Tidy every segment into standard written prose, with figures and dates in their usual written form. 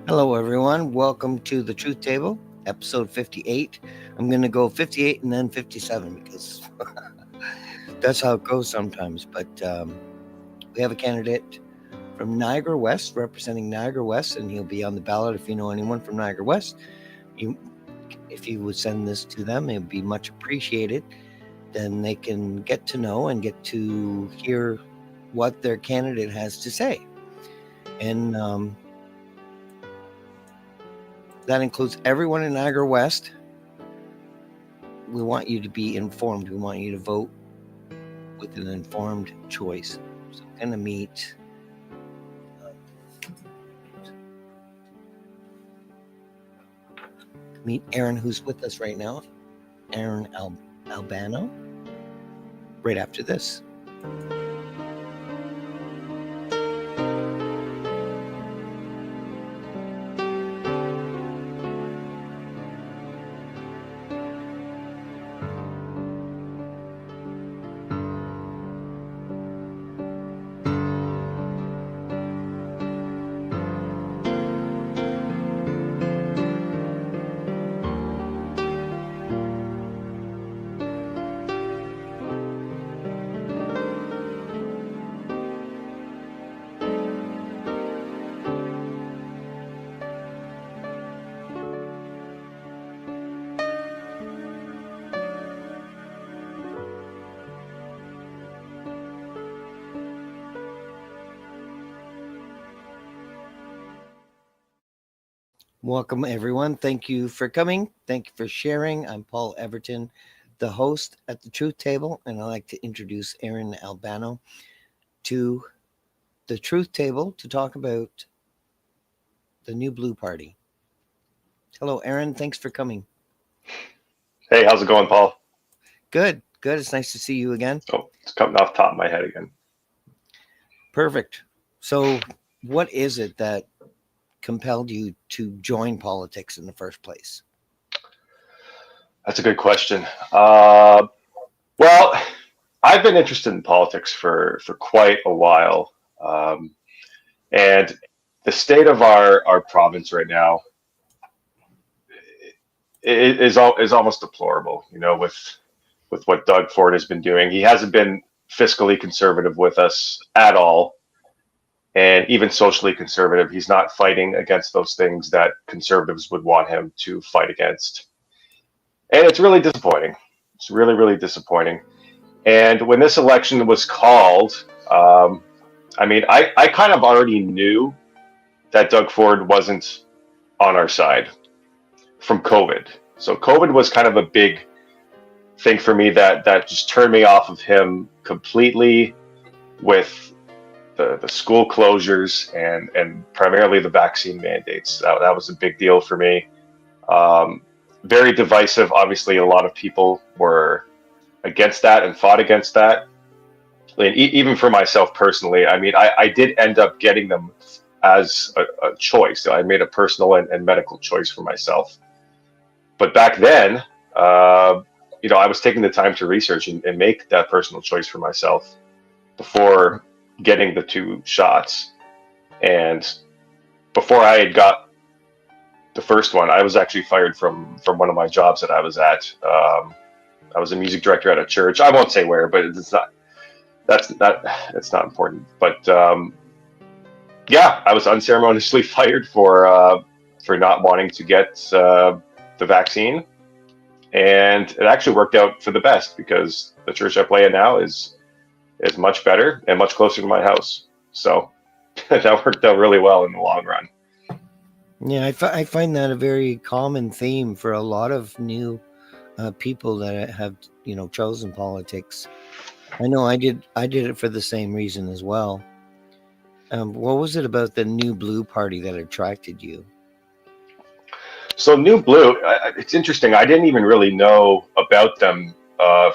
Hello, everyone. Welcome to the Truth Table, episode 58. I'm going to go 58 and then 57 because that's how it goes sometimes. But we have a candidate from Niagara West representing Niagara West, and he'll be on the ballot. If you know anyone from Niagara West, you, if you would send this to them, it would be much appreciated. Then they can get to know and get to hear what their candidate has to say. And that includes everyone in Niagara West. We want you to be informed. We want you to vote with an informed choice. So I'm going to meet Aaron, who's with us right now, Aaron Albano, right after this. Welcome, everyone. Thank you for coming. Thank you for sharing. I'm Paul Everton, the host at the Truth Table, and I'd like to introduce Aaron Albano to the Truth Table to talk about the New Blue Party. Hello, Aaron. Thanks for coming. Hey, how's it going, Paul? Good, good. It's nice to see you again. Oh, it's coming off the top of my head again. Perfect. So, what is it that compelled you to join politics in the first place? That's a good question. Well, I've been interested in politics for quite a while, and the state of our province right now is almost deplorable. You know, with what Doug Ford has been doing, he hasn't been fiscally conservative with us at all, and even socially conservative. He's not fighting against those things that conservatives would want him to fight against. And it's really disappointing. It's really, really disappointing. And when this election was called, I kind of already knew that Doug Ford wasn't on our side from COVID. So COVID was kind of a big thing for me that just turned me off of him completely with the school closures and primarily the vaccine mandates. That was a big deal for me. Very divisive. Obviously, a lot of people were against that and fought against that. And even for myself personally, I did end up getting them as a choice. I made a personal and medical choice for myself. But back then, I was taking the time to research and make that personal choice for myself before getting the two shots. And before I had got the first one, I was actually fired from one of my jobs that I was at. I was a music director at a church. I won't say where, but it's not. It's not important. But yeah, I was unceremoniously fired for not wanting to get the vaccine, and it actually worked out for the best because the church I play in now is much better and much closer to my house. So that worked out really well in the long run. Yeah, I find that a very common theme for a lot of new people that have chosen politics. I know I did it for the same reason as well. What was it about the New Blue Party that attracted you? So New Blue, it's interesting. I didn't even really know about them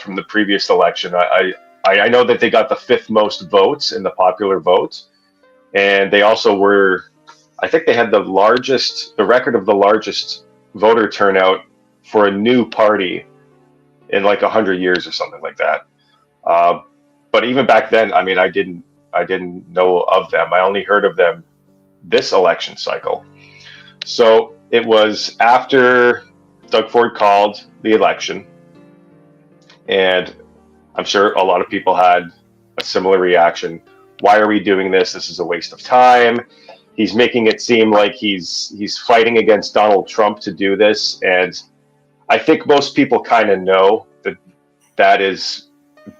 from the previous election. I know that they got the fifth most votes in the popular vote, and they also were. I think they had the record of the largest voter turnout for a new party in like 100 years or something like that. Uh, but even back then, I didn't know of them. I only heard of them this election cycle. So it was after Doug Ford called the election, and I'm sure a lot of people had a similar reaction. Why are we doing this? This is a waste of time. He's making it seem like he's fighting against Donald Trump to do this, and I think most people kind of know that that is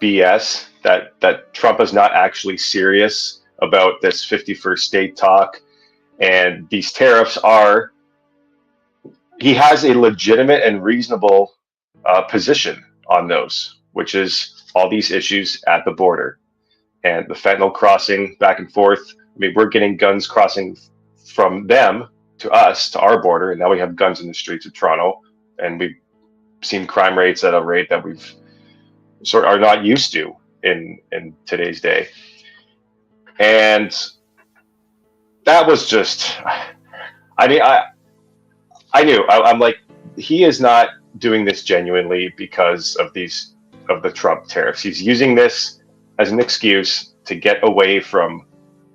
BS. That Trump is not actually serious about this 51st state talk, and these tariffs are. He has a legitimate and reasonable position on those, which is all these issues at the border and the fentanyl crossing back and forth. I mean, we're getting guns crossing from them to us, to our border, and now we have guns in the streets of Toronto, and we've seen crime rates at a rate that we've sort of are not used to in today's day. And that was just, I mean, I knew I'm like, he is not doing this genuinely because of the Trump tariffs. He's using this as an excuse to get away from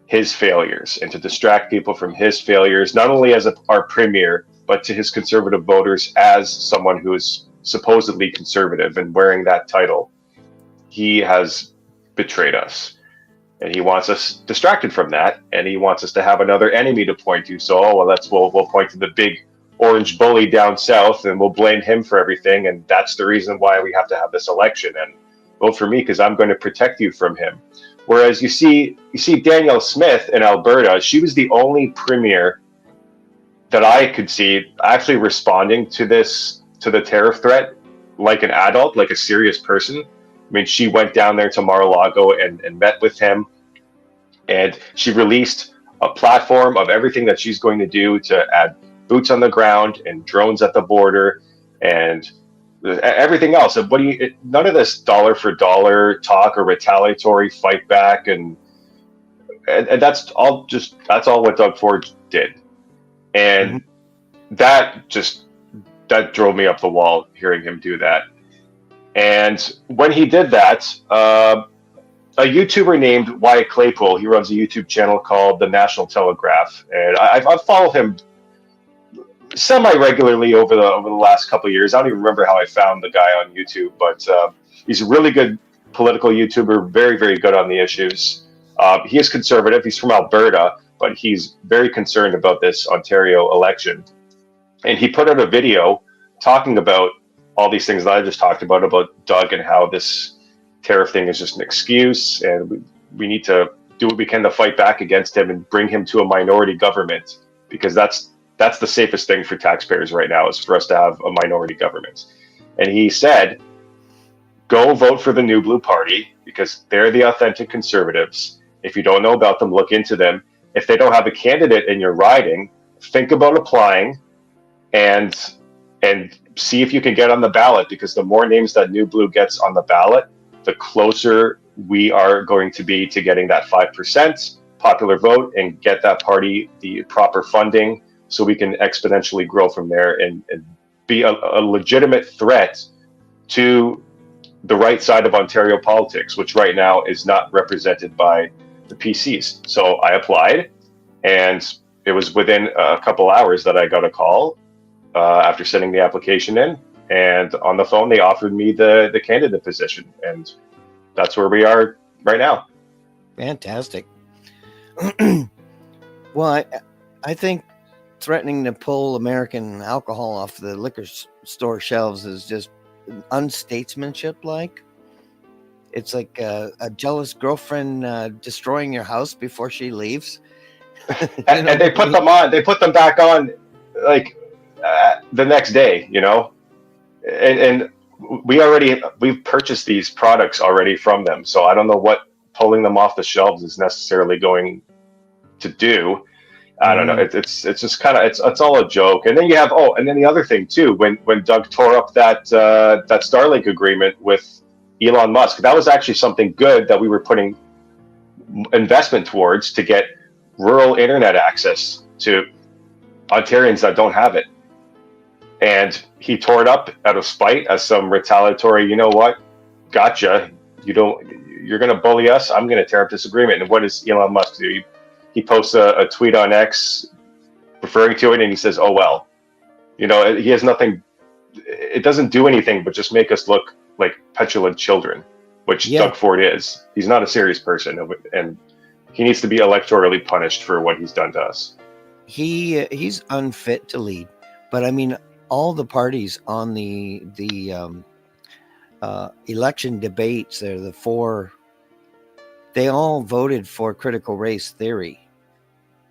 his failures and to distract people from his failures, not only as our premier, but to his conservative voters as someone who is supposedly conservative and wearing that title. He has betrayed us, and he wants us distracted from that, and he wants us to have another enemy to point to. So, we'll point to the big orange bully down south, and we'll blame him for everything, and that's the reason why we have to have this election. And vote for me because I'm going to protect you from him. Whereas you see Danielle Smith in Alberta, she was the only premier that I could see actually responding to the tariff threat like an adult, like a serious person. I mean, she went down there to Mar-a-Lago and met with him, and she released a platform of everything that she's going to do to add boots on the ground and drones at the border and everything else. And none of this dollar for dollar talk or retaliatory fight back, and that's all what Doug Ford did. And that drove me up the wall hearing him do that. And when he did that, a YouTuber named Wyatt Claypool, he runs a YouTube channel called The National Telegraph, and I've followed him semi-regularly over the last couple of years. I don't even remember how I found the guy on YouTube, but he's a really good political YouTuber, very, very good on the issues. He is conservative. He's from Alberta, but he's very concerned about this Ontario election. And he put out a video talking about all these things that I just talked about Doug and how this tariff thing is just an excuse, and we need to do what we can to fight back against him and bring him to a minority government, because that's the safest thing for taxpayers right now, is for us to have a minority government. And he said, go vote for the New Blue Party because they're the authentic conservatives. If you don't know about them, look into them. If they don't have a candidate in your riding, think about applying and see if you can get on the ballot, because the more names that New Blue gets on the ballot, the closer we are going to be to getting that 5% popular vote and get that party the proper funding so we can exponentially grow from there and be a legitimate threat to the right side of Ontario politics, which right now is not represented by the PCs. So I applied, and it was within a couple hours that I got a call after sending the application in, and on the phone they offered me the candidate position, and that's where we are right now. Fantastic. Well, I think threatening to pull American alcohol off the liquor store shelves is just unstatesmanship-like. It's like a jealous girlfriend destroying your house before she leaves. And they put them back on like the next day, and we've purchased these products already from them, so I don't know what pulling them off the shelves is necessarily going to do. I don't know. It's just kind of it's all a joke. And then you have and then the other thing too, when Doug tore up that Starlink agreement with Elon Musk, that was actually something good that we were putting investment towards to get rural internet access to Ontarians that don't have it. And he tore it up out of spite as some retaliatory, gotcha. You're going to bully us. I'm going to tear up this agreement. And what does Elon Musk do? He posts a tweet on X referring to it, and he says, "Oh well." He has nothing. It doesn't do anything but just make us look like petulant children, which Yeah, Doug Ford is. He's not a serious person, and he needs to be electorally punished for what he's done to us. he's unfit to lead. But I mean, all the parties on the election debates, the four, they all voted for critical race theory.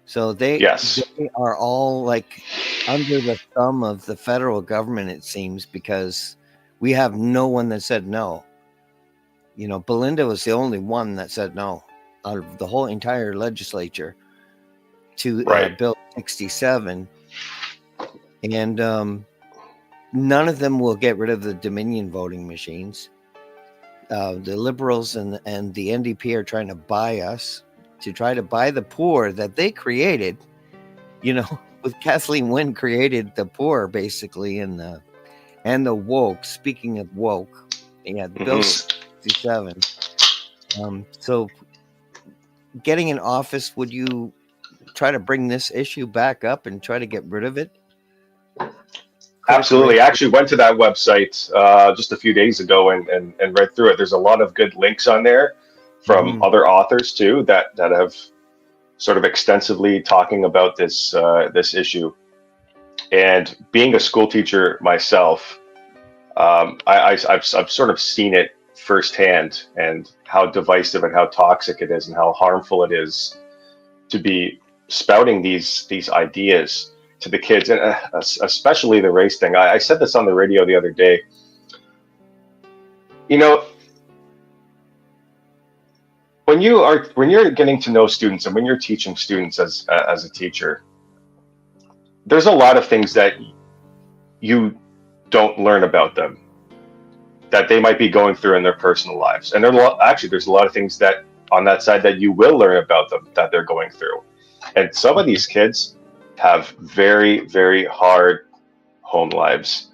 So they Yes. are all like under the thumb of the federal government, it seems, because we have no one that said no. Belinda was the only one that said no out of the whole entire legislature to Right. Bill 67. And none of them will get rid of the Dominion voting machines. The Liberals and the NDP are trying to buy us, to try to buy the poor that they created. With Kathleen Wynne created the poor basically, and the woke. Speaking of woke, Bill 67. So, getting in office, would you try to bring this issue back up and try to get rid of it? Critical Absolutely. race. I actually went to that website just a few days ago and read through it. There's a lot of good links on there from other authors too that have sort of extensively talking about this issue. And being a school teacher myself, I've sort of seen it firsthand, and how divisive and how toxic it is and how harmful it is to be spouting these ideas to the kids, and especially the race thing. I said this on the radio the other day. When you're getting to know students and when you're teaching students as a teacher, there's a lot of things that you don't learn about them that they might be going through in their personal lives, and there's a lot of things that on that side that you will learn about them that they're going through. And some of these kids have very, very hard home lives,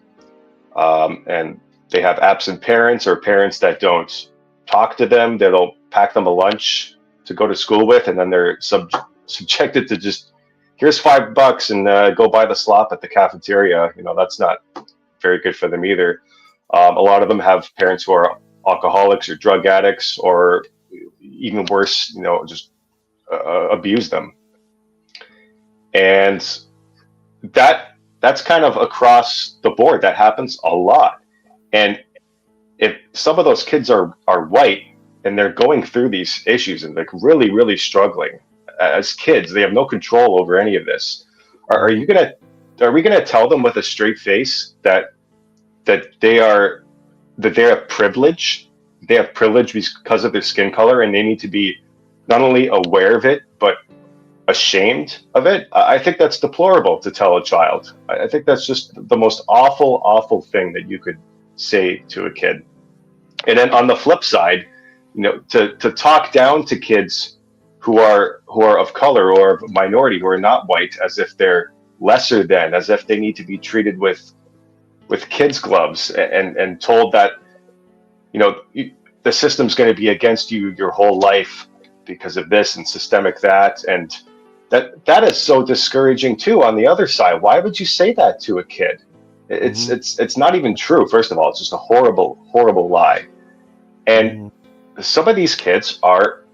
and they have absent parents or parents that don't talk to them. They don't pack them a lunch to go to school with, and then they're subjected to just, here's $5 and go buy the slop at the cafeteria. That's not very good for them either. A lot of them have parents who are alcoholics or drug addicts, or even worse, just abuse them. And that's kind of across the board. That happens a lot. And if some of those kids are white and they're going through these issues and like really, really struggling as kids, they have no control over any of this. Are we gonna tell them with a straight face that they have privilege? They have privilege because of their skin color, and they need to be not only aware of it but ashamed of it? I think that's deplorable to tell a child. I think that's just the most awful, awful thing that you could say to a kid. And then on the flip side, to talk down to kids who are of color or of minority, who are not white, as if they're lesser than, as if they need to be treated with kids' gloves, and told that the system's going to be against you your whole life because of this and systemic that, and that is so discouraging too. On the other side, why would you say that to a kid? It's not even true. First of all, it's just a horrible, horrible lie. And some of these kids are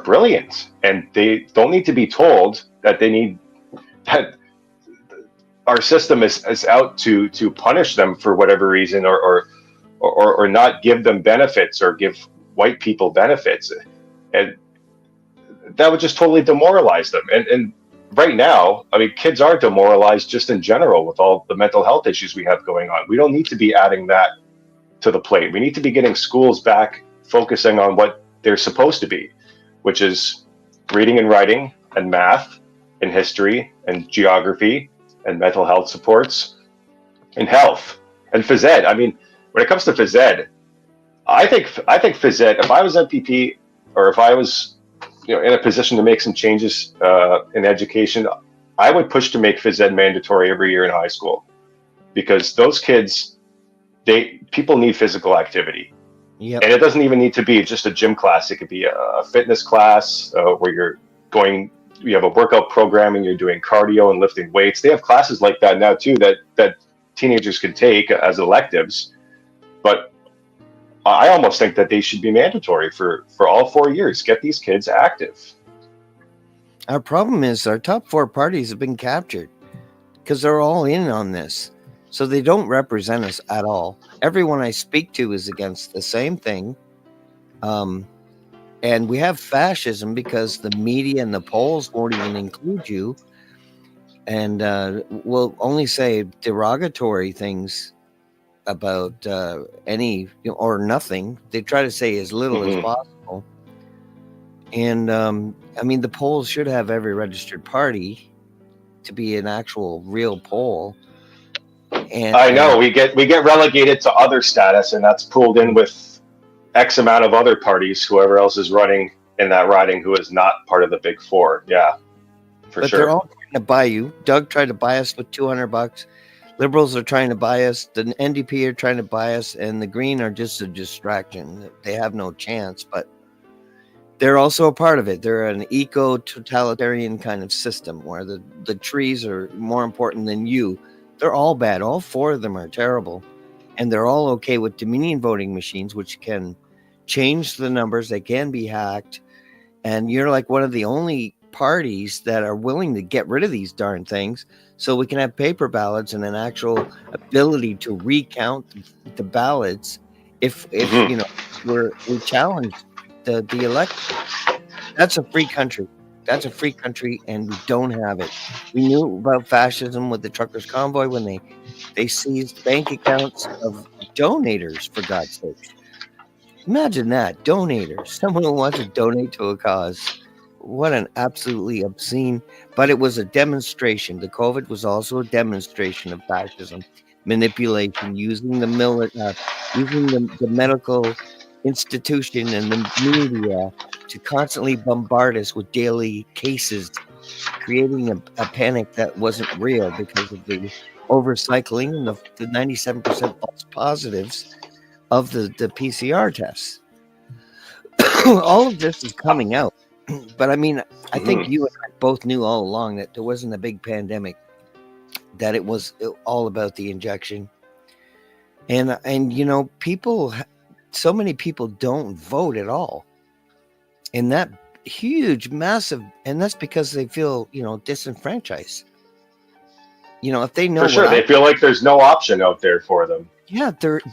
brilliant, and they don't need to be told that that our system is out to punish them for whatever reason, or not give them benefits, or give white people benefits. And that would just totally demoralize them. And right now, I mean, kids are demoralized just in general with all the mental health issues we have going on. We don't need to be adding that to the plate. We need to be getting schools back focusing on what they're supposed to be, which is reading and writing and math and history and geography and mental health supports and health and phys ed. I mean, when it comes to phys ed, I think phys ed, if I was MPP, or if I was in a position to make some changes in education, I would push to make phys ed mandatory every year in high school, because those kids, people need physical activity. Yep. And it doesn't even need to be just a gym class. It could be a fitness class where you're going you have a workout program and you're doing cardio and lifting weights. They have classes like that now too that teenagers can take as electives. But I almost think that they should be mandatory for all 4 years. Get these kids active. Our problem is our top four parties have been captured because they're all in on this. So they don't represent us at all. Everyone I speak to is against the same thing. And we have fascism because the media and the polls won't even include you and will only say derogatory things about any or nothing. They try to say as little as possible. And I mean, the polls should have every registered party to be an actual real poll. And I know we get relegated to other status, and that's pulled in with X amount of other parties, whoever else is running in that riding who is not part of the big four. Yeah, for but sure. They're all trying to buy you. Doug tried to buy us with $200. Liberals are trying to buy us. The NDP are trying to buy us, and the Green are just a distraction. They have no chance, but they're also a part of it. They're an eco-totalitarian kind of system where the trees are more important than you. They're all bad. All four of them are terrible. And they're all okay with Dominion voting machines, which can change the numbers. They can be hacked. And you're like one of the only parties that are willing to get rid of these darn things so we can have paper ballots and an actual ability to recount the ballots if you know, we challenge the election. That's a free country. That's a free country, and we don't have it. We knew about fascism with the truckers' convoy when they seized bank accounts of donators, for God's sake. Imagine that, donators. Someone who wants to donate to a cause. What an absolutely obscene, but it was a demonstration. The COVID was also a demonstration of fascism, manipulation, using the medical institution and the media to constantly bombard us with daily cases, creating a panic that wasn't real because of the overcycling and the 97% false positives of the PCR tests. All of this is coming out. But I mean, I think you and I both knew all along that there wasn't a big pandemic, that it was all about the injection. And you know, so many people don't vote at all. And that huge, massive, and that's because they feel, you know, disenfranchised. You know, if they know for sure, they feel like there's no option out there for them. Yeah,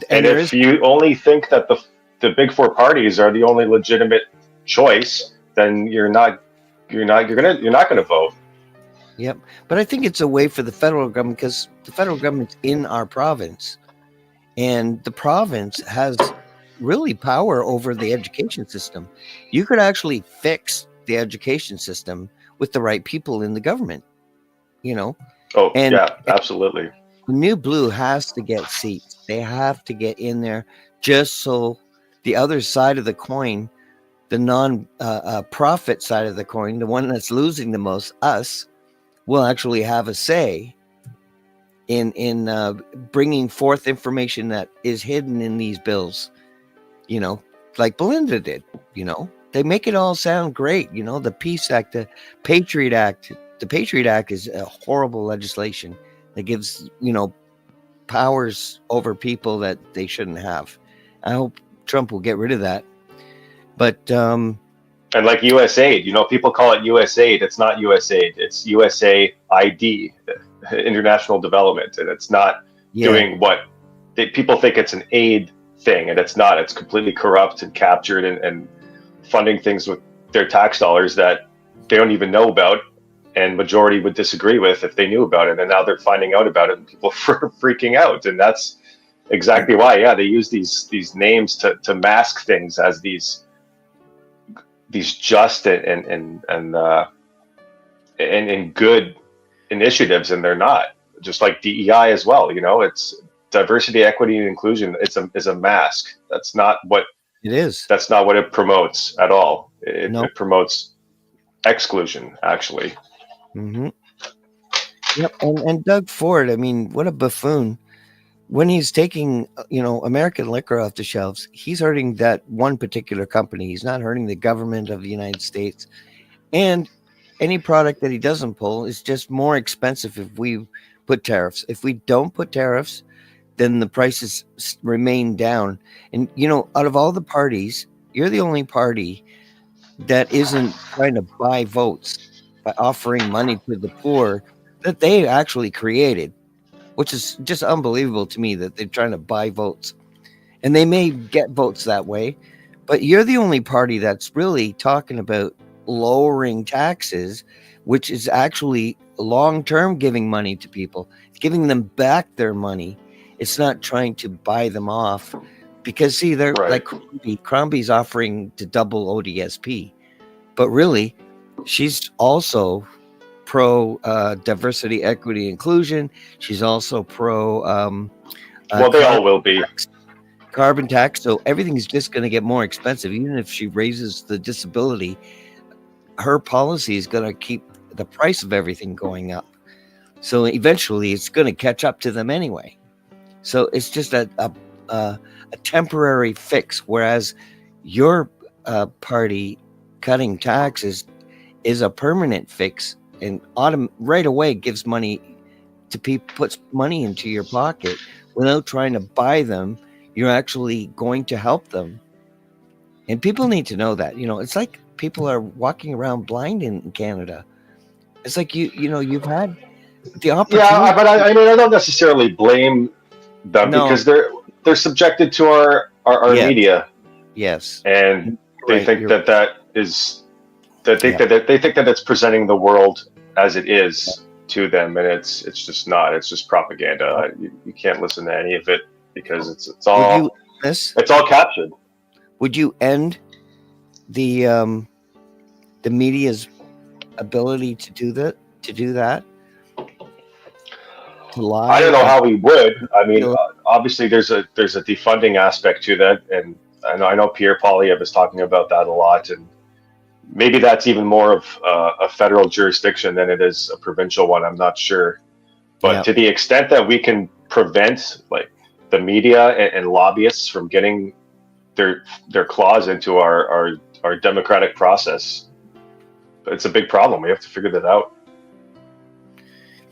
and if you only think that the big four parties are the only legitimate choice, then you're not gonna vote. Yep, but I think it's a way for the federal government, because the federal government's in our province, and the province has really power over the education system. You could actually fix the education system with the right people in the government, you know. Oh, and yeah, absolutely. New Blue has to get seats. They have to get in there just so the other side of the coin, the non-profit side of the coin, the one that's losing the most, us, will actually have a say in bringing forth information that is hidden in these bills, you know, like Belinda did. You know, they make it all sound great. You know, the Peace Act, the Patriot Act. The Patriot Act is a horrible legislation that gives, you know, powers over people that they shouldn't have. I hope Trump will get rid of that. But and like USAID, you know, people call it USAID. It's not USAID. It's USAID, international development, and it's not doing what people think it's an aid thing, and it's not. It's completely corrupt and captured and funding things with their tax dollars that they don't even know about, and majority would disagree with if they knew about it. And now they're finding out about it, and people are freaking out. And that's exactly why, they use these names to mask things as these just and good initiatives, and they're not. Just like DEI as well, you know, it's diversity, equity, and inclusion. It's a mask. That's not what it is. That's not what it promotes at all. It promotes exclusion, actually. Mm-hmm. Yep. And Doug Ford, I mean, what a buffoon. When he's taking, you know, American liquor off the shelves, he's hurting that one particular company. He's not hurting the government of the United States. And any product that he doesn't pull is just more expensive if we put tariffs. If we don't put tariffs, then the prices remain down. And out of all the parties, you're the only party that isn't trying to buy votes by offering money to the poor that they actually created, which is just unbelievable to me that they're trying to buy votes. And they may get votes that way, but you're the only party that's really talking about lowering taxes, which is actually long term giving money to people. It's giving them back their money. It's not trying to buy them off. Because see, they're Right. like Crombie's offering to double ODSP. But really, she's also pro diversity, equity, inclusion. She's also pro Well, they all will be. carbon tax. So everything's just going to get more expensive. Even if she raises the disability, her policy is going to keep the price of everything going up. So eventually it's going to catch up to them anyway. So it's just a temporary fix. Whereas your party cutting taxes is a permanent fix and right away gives money to people, puts money into your pocket without trying to buy them. You're actually going to help them. And people need to know that. It's like people are walking around blind in Canada. It's like you've had the opportunity. Yeah, but I mean, I don't necessarily blame them because they're subjected to our media. Yes, and they think that it's presenting the world as it is to them, and it's just not. It's just propaganda. You can't listen to any of it because it's all captured. Would you end the media's ability to do that? To lie? I don't know how we would. I mean, obviously there's a defunding aspect to that, and I know Pierre Poilievre is talking about that a lot, and maybe that's even more of a federal jurisdiction than it is a provincial one. I'm not sure, but to the extent that we can prevent like the media and lobbyists from getting their claws into our democratic process, it's a big problem. We have to figure that out.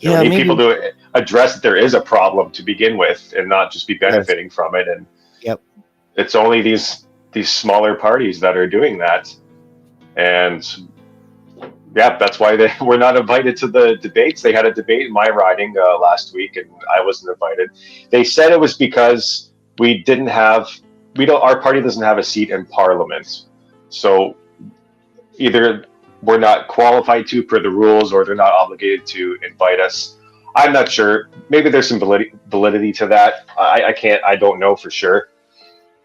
We need people to address that there is a problem to begin with, and not just be benefiting from it. And it's only these smaller parties that are doing that. And that's why they were not invited to the debates. They had a debate in my riding last week, and I wasn't invited. They said it was because our party doesn't have a seat in Parliament. So either we're not qualified to per the rules, or they're not obligated to invite us. I'm not sure. Maybe there's some validity to that. I don't know for sure.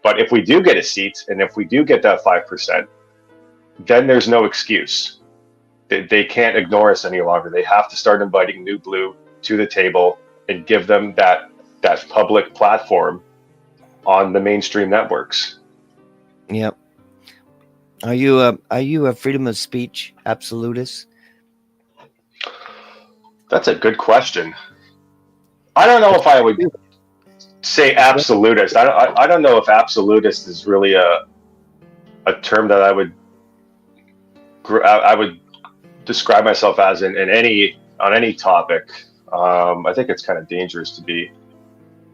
But if we do get a seat, and if we do get that 5%, then there's no excuse. They can't ignore us any longer. They have to start inviting New Blue to the table and give them that public platform on the mainstream networks. Yep. Are you a freedom of speech absolutist? That's a good question. I don't know if I would say absolutist. I don't know if absolutist is really a term that I would describe myself as on any topic. I think it's kind of dangerous to be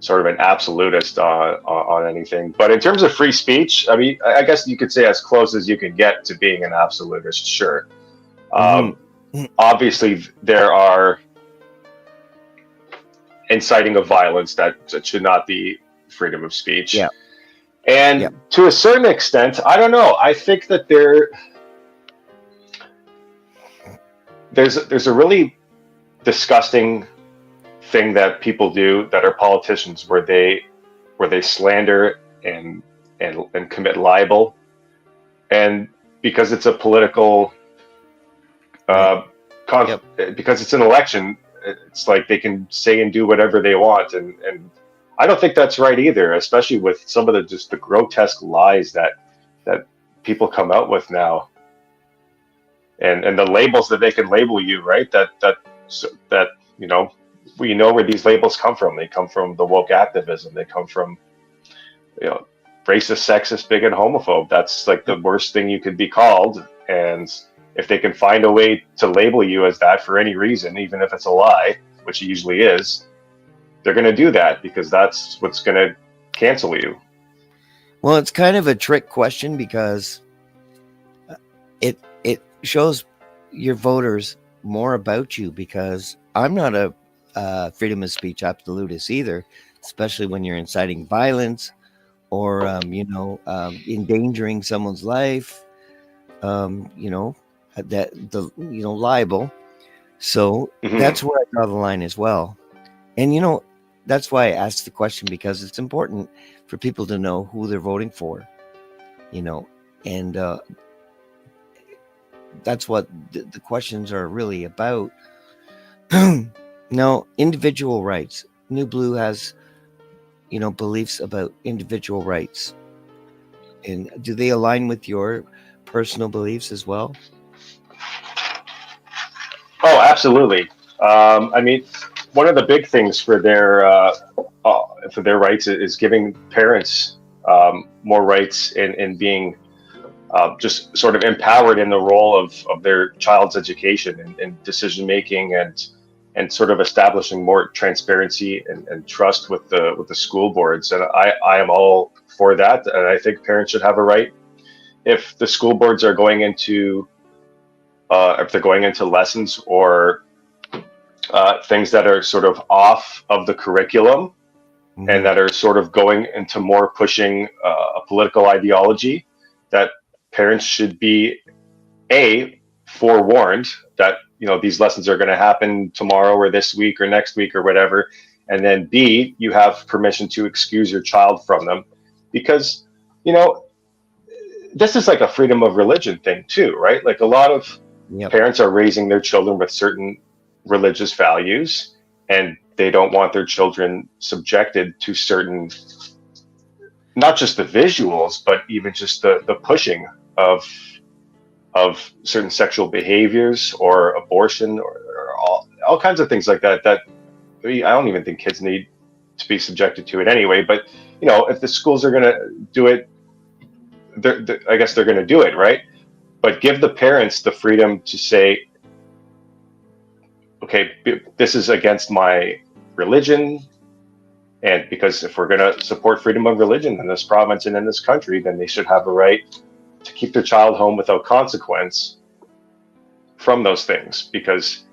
sort of an absolutist on anything. But in terms of free speech, I mean, I guess you could say as close as you can get to being an absolutist, sure. Obviously, there are inciting of violence that should not be freedom of speech. Yeah. And to a certain extent, I don't know. I think that there's a really disgusting thing that people do that are politicians, where they slander and commit libel, and because it's a political because it's an election, it's like they can say and do whatever they want, and I don't think that's right either, especially with some of the grotesque lies that people come out with now, and the labels that they can label you, right? That we know where these labels come from. They come from the woke activism. They come from racist, sexist, bigot, homophobe. That's like the worst thing you could be called, and if they can find a way to label you as that for any reason, even if it's a lie, which it usually is, they're going to do that because that's what's going to cancel you. Well, it's kind of a trick question because it shows your voters more about you, because I'm not a freedom of speech absolutist either, especially when you're inciting violence or endangering someone's life, that the libel. So Mm-hmm. that's where I draw the line as well. And that's why I asked the question, because it's important for people to know who they're voting for, and that's what the questions are really about. Now, individual rights. New Blue has, beliefs about individual rights. And do they align with your personal beliefs as well? Oh, absolutely. I mean, one of the big things for their rights is giving parents more rights in being just sort of empowered in the role of their child's education and decision making, and sort of establishing more transparency and trust with the school boards. And I am all for that, and I think parents should have a right. If the school boards are going into if they're going into lessons or things that are sort of off of the curriculum and Mm-hmm. that are sort of going into more pushing a political ideology, that parents should be forewarned that these lessons are going to happen tomorrow or this week or next week or whatever, and then B, you have permission to excuse your child from them, because you know this is like a freedom of religion thing too, right? Like a lot of Yep. parents are raising their children with certain religious values, and they don't want their children subjected to certain, not just the visuals, but even just the pushing of certain sexual behaviors or abortion or all kinds of things like that. I don't even think kids need to be subjected to it anyway. But if the schools are going to do it, I guess they're going to do it, right? But give the parents the freedom to say, okay, this is against my religion. And because if we're going to support freedom of religion in this province and in this country, then they should have a right to keep their child home without consequence from those things. Because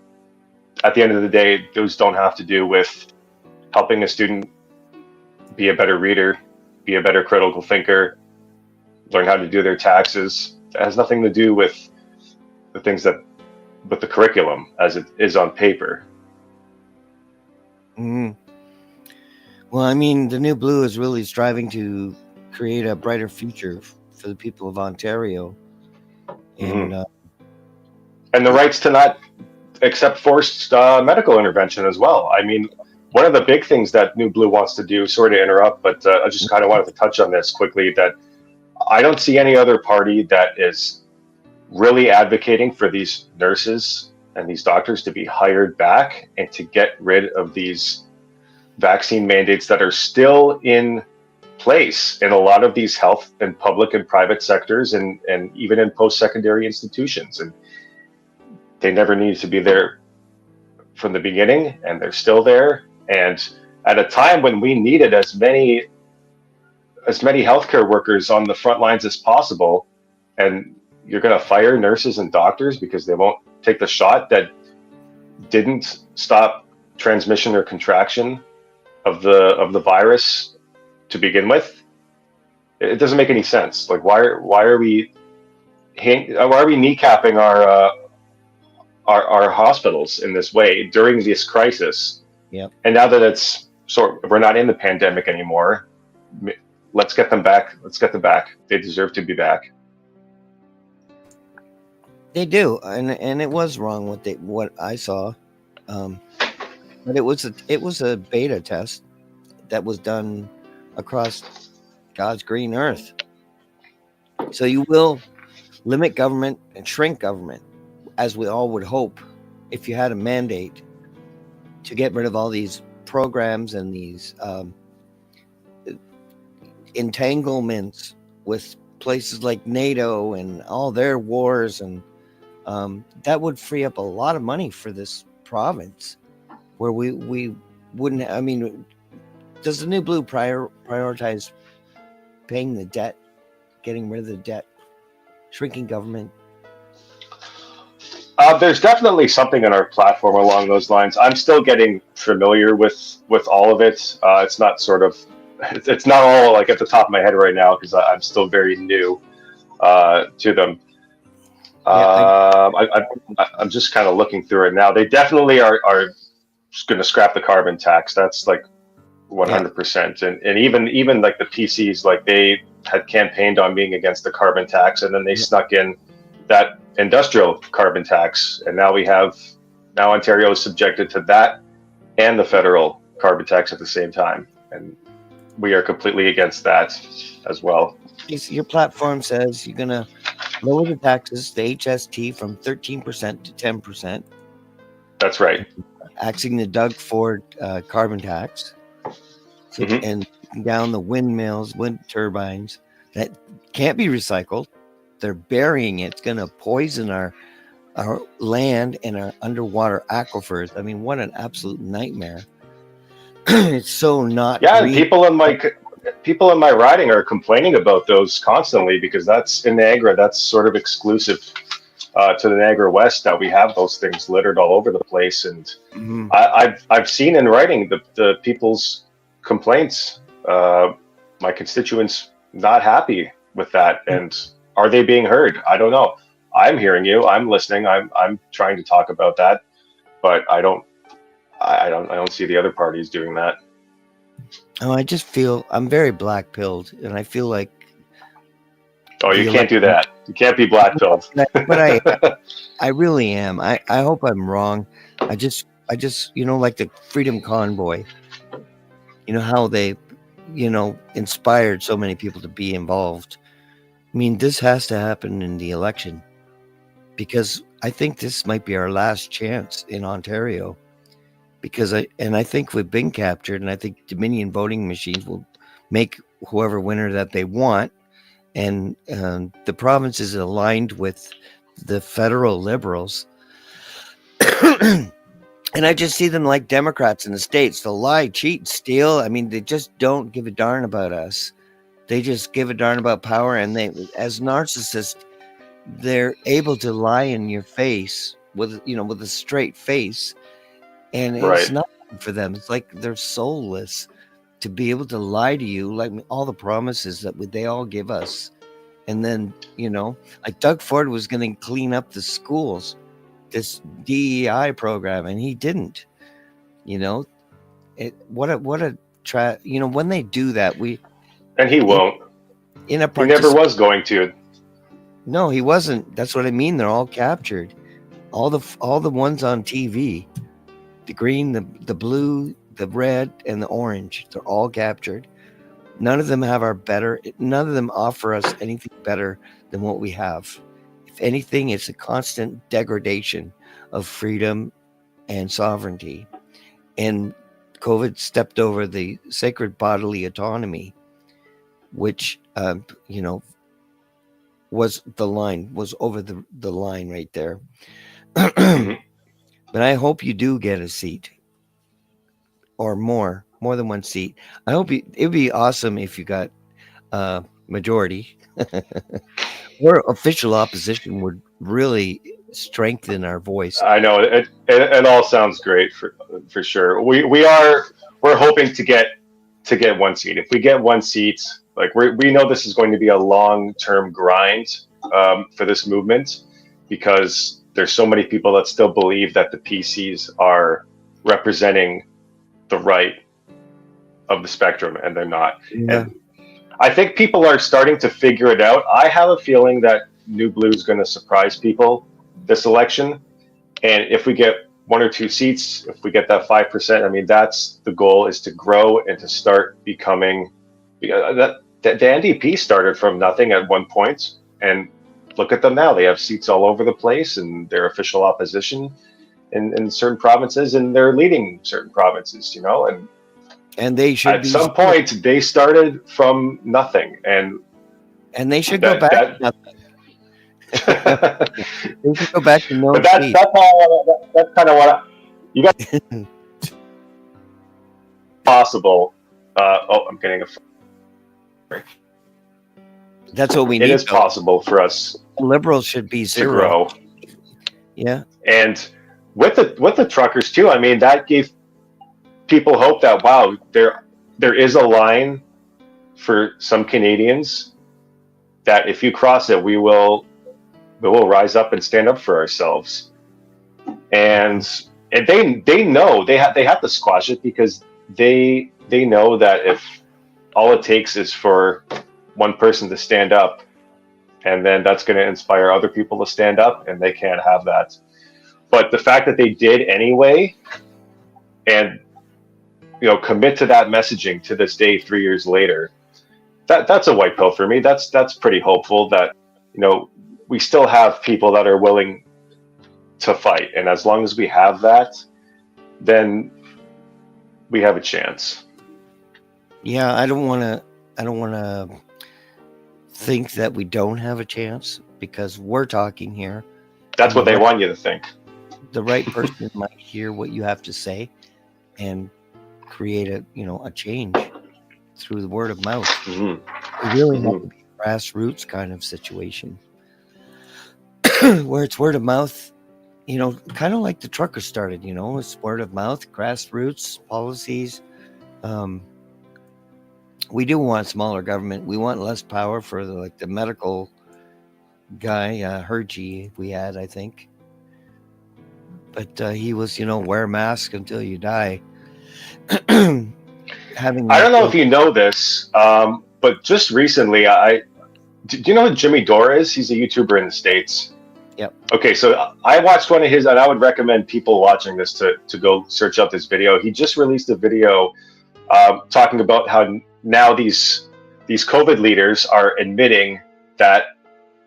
at the end of the day, those don't have to do with helping a student be a better reader, be a better critical thinker, learn how to do their taxes. It has nothing to do with the things that, with the curriculum as it is on paper. Mm-hmm. Well, I mean, the New Blue is really striving to create a brighter future for the people of Ontario. Mm-hmm. And And the rights to not accept forced medical intervention as well. I mean, one of the big things that New Blue wants to do, sorry to interrupt, but I just kind of wanted to touch on this quickly, that I don't see any other party that is really advocating for these nurses and these doctors to be hired back and to get rid of these vaccine mandates that are still in place in a lot of these health and public and private sectors, and even in post-secondary institutions. And they never needed to be there from the beginning, and they're still there. And at a time when we needed as many healthcare workers on the front lines as possible, and you're going to fire nurses and doctors because they won't take the shot that didn't stop transmission or contraction of the virus to begin with. It doesn't make any sense. Like, why are we kneecapping our hospitals in this way during this crisis? yep. And now that we're not in the pandemic anymore, let's get them back. Let's get them back. They deserve to be back. They do, and it was wrong what I saw, but it was a beta test that was done across God's green earth. So you will limit government and shrink government, as we all would hope, if you had a mandate to get rid of all these programs and these entanglements with places like NATO and all their wars and that would free up a lot of money for this province, where we wouldn't. I mean, does the new blue prioritize paying the debt, getting rid of the debt, shrinking government? There's definitely something in our platform along those lines. I'm still getting familiar with all of it. It's not sort of, it's not all like at the top of my head right now because I'm still very new to them. Yeah, I'm just kind of looking through it now. They definitely are going to scrap the carbon tax. That's like yeah, 100%. And even like the PCs, like they had campaigned on being against the carbon tax, and then they yeah. snuck in that industrial carbon tax, and now Ontario is subjected to that and the federal carbon tax at the same time, and we are completely against that as well. Your platform says you're gonna lower the taxes, the HST, from 13% to 10%, That's right. axing the Doug Ford carbon tax, Hmm. and down the windmills, wind turbines that can't be recycled. They're burying it. It's going to poison our land and our underwater aquifers. I mean, what an absolute nightmare. It's so not Yeah, and green. people in my riding are complaining about those constantly because that's in Niagara. That's sort of exclusive to the Niagara West that we have those things littered all over the place. And Mhm. I've seen in writing the people's complaints. My constituents not happy with that, and are they being heard? I don't know. I'm hearing you. I'm listening. I'm trying to talk about that, but I don't see the other parties doing that. Oh, I just feel I'm very black pilled, and I feel like Oh, you the can't do election. that. You can't be black pilled. But I really am. I hope I'm wrong. I just like the Freedom Convoy. How they inspired so many people to be involved. I mean, this has to happen in the election, because I think this might be our last chance in Ontario, because I think we've been captured, and I think Dominion voting machines will make whoever winner that they want, and the province is aligned with the federal liberals. And I just see them like Democrats in the States. They'll lie, cheat, steal. I mean, they just don't give a darn about us. They just give a darn about power. And they, as narcissists, they're able to lie in your face with a straight face. And it's Right. not for them. It's like they're soulless to be able to lie to you, like all the promises that they all give us. And then, like Doug Ford was going to clean up the schools, this DEI program, and he didn't. You know, when they do that, And he in, won't. in a He never participant. was going to. No, he wasn't. That's what I mean. They're all captured. All the ones on TV, the green, the blue, the red, and the orange. They're all captured. None of them None of them offer us anything better than what we have. If anything, it's a constant degradation of freedom and sovereignty. And COVID stepped over the sacred bodily autonomy, which was over the line right there. Hmm. But I hope you do get a seat, or more than one seat. I hope it'd be awesome if you got majority, or official opposition would really strengthen our voice. I know it all sounds great for sure. We're hoping to get one seat. If we get one seat, like we know this is going to be a long-term grind for this movement because there's so many people that still believe that the PCs are representing the right of the spectrum, and they're not. Yeah. And I think people are starting to figure it out. I have a feeling that New Blue is going to surprise people this election. And if we get one or two seats, if we get that 5%, I mean, that's the goal, is to grow and to start becoming the NDP started from nothing at one point, and look at them now. They have seats all over the place, and they're official opposition in certain provinces, and they're leading certain provinces, And they should at be some point they started from nothing, and and they should go that back to that nothing. They should go back to no But that's speed. that's all. That's kind of what you got possible. I'm getting a. That's what we It need, is though. possible for us Liberals should be to zero. grow, Yeah. and with the truckers too. I mean, that gave people hope that wow, there is a line for some Canadians that if you cross it, we will rise up and stand up for ourselves. And they know they have to squash it because they know that if all it takes is for one person to stand up, and then that's going to inspire other people to stand up, and they can't have that. But the fact that they did anyway, and commit to that messaging to this day, 3 years later, that's a white pill for me. That's pretty hopeful that we still have people that are willing to fight, and as long as we have that, then we have a chance. Yeah, I don't want to think that we don't have a chance because we're talking here. That's what they want you to think. The right person might hear what you have to say and create a change through the word of mouth. Mm-hmm. It really has to be a grassroots kind of situation where it's word of mouth, kind of like the truckers started, it's word of mouth, grassroots policies. We do want smaller government. We want less power for the medical guy, Hergy, we had, I think. But he was, wear a mask until you die. I don't know if you know this, but just recently, do you know who Jimmy Dore is? He's a YouTuber in the States. Yep. Okay, so I watched one of his, and I would recommend people watching this to go search out this video. He just released a video talking about how now these COVID leaders are admitting that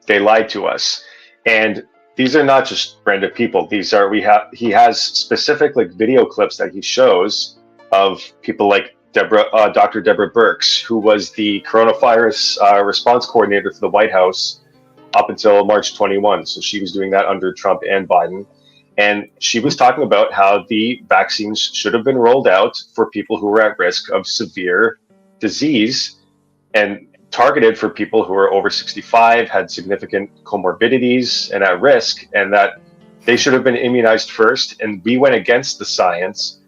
they lied to us, and these are not just random people. He has specific video clips that he shows of people like Dr. Deborah Birx, who was the coronavirus response coordinator for the White House up until March 21. So she was doing that under Trump and Biden. And she was talking about how the vaccines should have been rolled out for people who were at risk of severe disease and targeted for people who were over 65, had significant comorbidities and at risk, and that they should have been immunized first. And we went against the science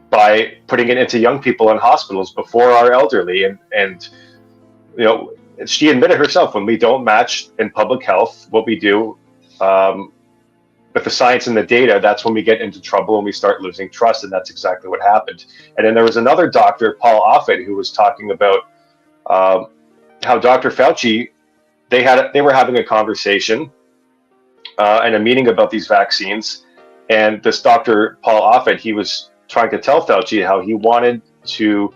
by putting it into young people in hospitals before our elderly. And she admitted herself, when we don't match in public health what we do with the science and the data, that's when we get into trouble and we start losing trust. And that's exactly what happened. And then there was another doctor, Paul Offit, who was talking about how Dr. Fauci, they were having a conversation and a meeting about these vaccines. And this Dr. Paul Offit, he was trying to tell Fauci how he wanted to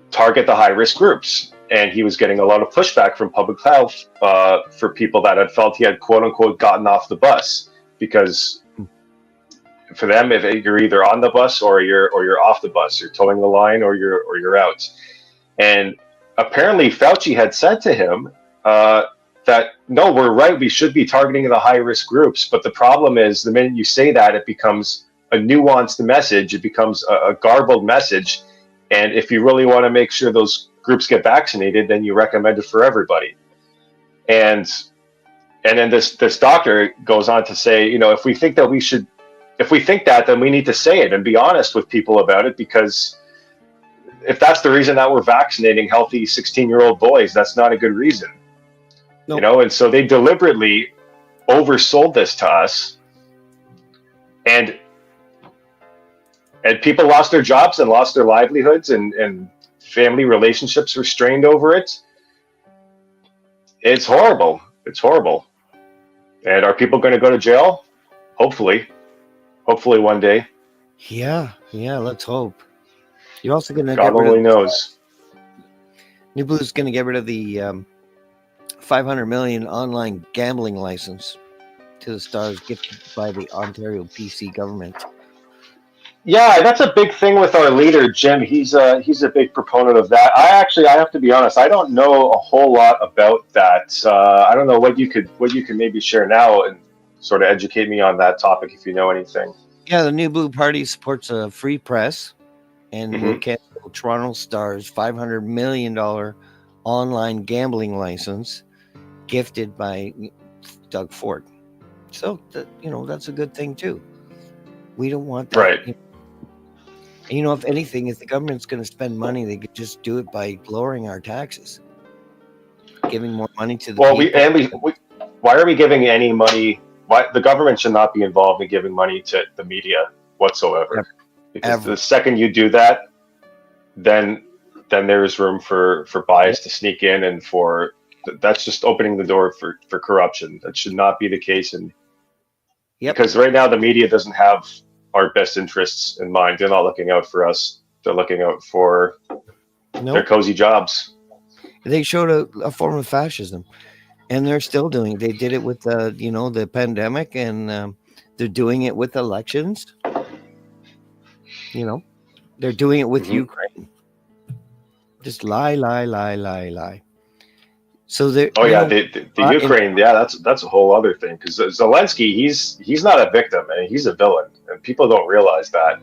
target the high-risk groups. And he was getting a lot of pushback from public health for people that had felt he had, quote unquote, gotten off the bus. Because for them, if you're either on the bus or you're off the bus, you're towing the line or you're out. And apparently Fauci had said to him that, no, we're right, we should be targeting the high-risk groups. But the problem is, the minute you say that, it becomes a nuanced message. It becomes a garbled message. And if you really want to make sure those groups get vaccinated, then you recommend it for everybody. And then this doctor goes on to say, if we think that, then we need to say it and be honest with people about it, because if that's the reason that we're vaccinating healthy 16-year-old boys, that's not a good reason. Nope. And so they deliberately oversold this to us, and people lost their jobs and lost their livelihoods, and family relationships were strained over it. It's horrible. It's horrible. And are people going to go to jail? Hopefully one day. Yeah, let's hope. You're also going to God only knows. New Blue's going to get rid of the $500 million online gambling license to the Stars gifted by the Ontario PC government. Yeah, that's a big thing with our leader, Jim. He's a big proponent of that. I have to be honest. I don't know a whole lot about that. I don't know what you could maybe share now and sort of educate me on that topic if you know anything. Yeah, the New Blue Party supports a free press and will Hmm. cancel Toronto Star's $500 million online gambling license gifted by Doug Ford. So that's a good thing too. We don't want that. Right. And if anything, if the government's going to spend money, they could just do it by lowering our taxes, giving more money to the Well, people. why are we giving any money? Why the government should not be involved in giving money to the media whatsoever? Because the Ever. second you do that, then there's room for Yep. bias to sneak in and for that's just opening the door for corruption. That should not be the case, and Yep. because right now the media doesn't have our best interests in mind. They're not looking out for us. They're looking out for their Nope. cozy jobs. They showed a form of fascism, and they're still doing it. They did it with the pandemic, and they're doing it with elections. You know, they're doing it with Hmm. Ukraine. Just lie, lie, lie, lie, lie. So they're Oh yeah, the Ukraine. Yeah, that's a whole other thing because Zelensky, he's not a victim and he's a villain, and people don't realize that.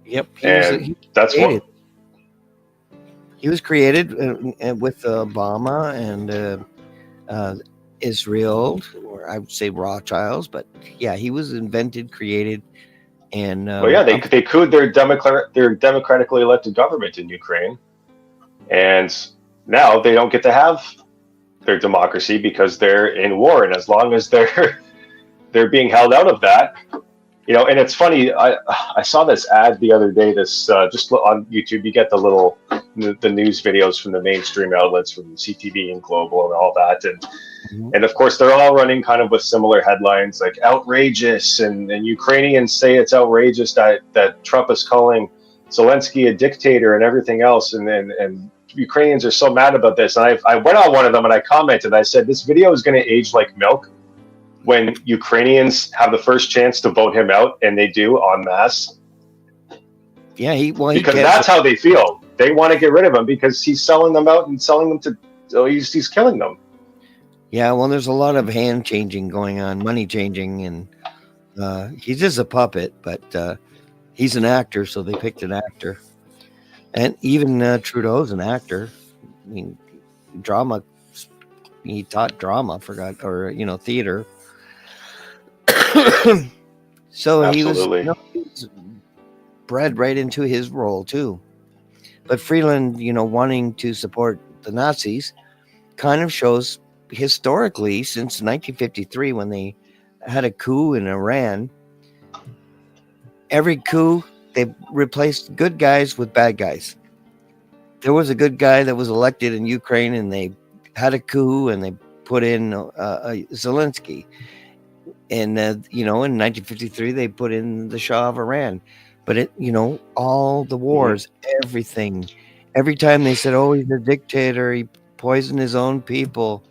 Yep, And he that's created. what. He was created with Obama and uh, Israel, or I would say Rothschilds, but yeah, he was invented, created, and Well, yeah, they could their democratically elected government in Ukraine, and now they don't get to have their democracy because they're in war, and as long as they're being held out of that, and it's funny. I saw this ad the other day. This just on YouTube, you get the news videos from the mainstream outlets, from CTV and Global and all that, Mhm. and of course they're all running kind of with similar headlines like outrageous, and Ukrainians say it's outrageous that Trump is calling Zelensky a dictator and everything else, and Ukrainians are so mad about this. And I went on one of them and I commented. I said this video is going to age like milk when Ukrainians have the first chance to vote him out, and they do en masse, Yeah, he because canceled. that's how they feel. They want to get rid of him because he's selling them out and selling them to. So he's killing them. Yeah, well, there's a lot of hand changing going on, money changing, and he's just a puppet, but he's an actor, so they picked an actor. And even Trudeau's an actor. I mean, drama. He taught drama, forgot, or theater. So Absolutely. he was bred right into his role too. But Freeland, wanting to support the Nazis, kind of shows historically since 1953 when they had a coup in Iran. Every coup, they replaced good guys with bad guys. There was a good guy that was elected in Ukraine, and they had a coup, and they put in Zelensky. And in 1953, they put in the Shah of Iran. But all the Hmm. wars, everything, every time they said, "Oh, he's a dictator. He poisoned his own people."